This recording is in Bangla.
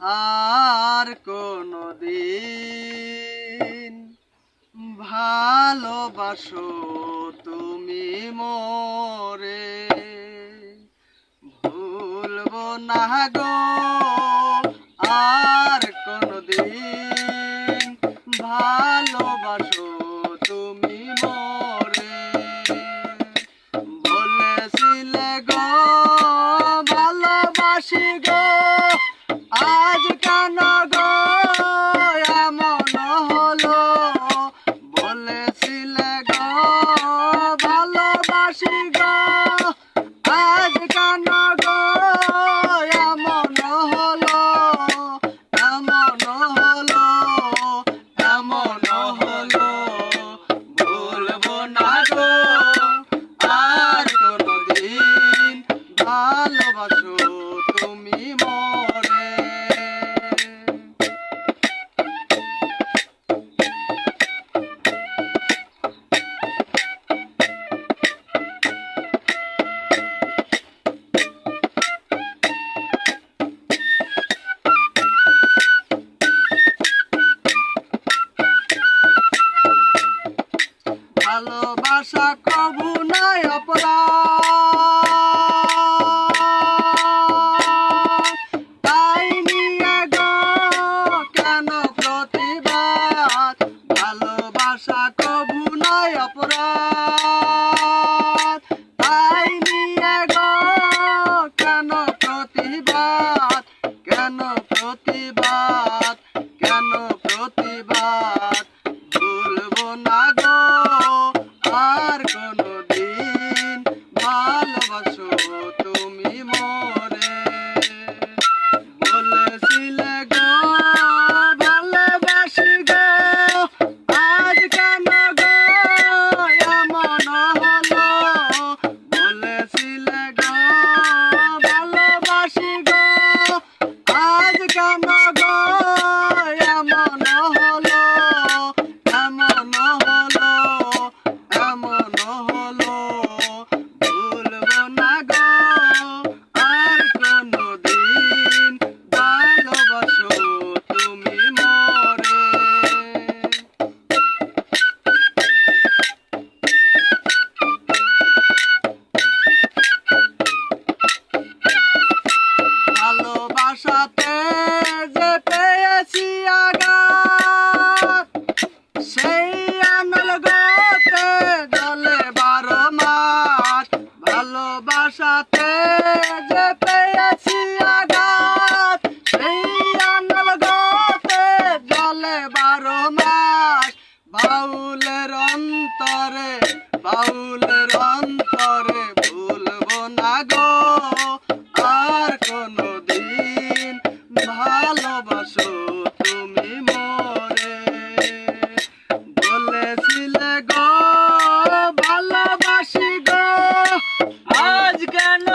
আর কোনদিন ভালোবাসো তুমি মোরে, ভুলবো না গো আর কোনদিন ভালোবাসো তুমি মোরে। বলেছিলে গো ভালোবাসি গো, আজ কেন গো এমন হলো। বলেছিলে গো ভালোবাসি গো, আজ কেন গো এমন হলো, এমন হলো, এমন হলো। ভুলবো না গো আর কোনদিন ভালোবাসো তুমি মোরে। ভালোবাসা কবু নাই অপরাধ, তাই নিয়ে গো কেন প্রতিবাদ। ভালোবাসা কবু নাই অপরাধ, তাই নিয়ে গো কেন প্রতিবাদ, কেন প্রতিবাদ, কেন প্রতিবাদ। ভুলবো না গো আর কোনদিন ভালোবাসো তুমি মোরে। বলেছিলে গো ভালোবাসি গো, আজ কেন গো এমন হলো। বলেছিলে গো ভালোবাসি গো, আজ কেন গো এমন হলো, এমন হলো, এমন হলো। ভুলবো না গো আর কোনদিন ভালোবাসো তুমি মোরে। ভালোবাসাতে যে পেয়েছি আঘাত, সেই আনল গোতে জলে 12 মাস। ভালোবাসাতে যে পেয়েছি আঘাত, সেই আনল গোতে জলে 12 মাস। বাউলের অন্তরে, বাউলের অন্তরে ভুলবো না গো আর কোনদিন ভালোবাসো তুমি মোরে। বলেছিলে গো ভালোবাসি গো, আজ কেন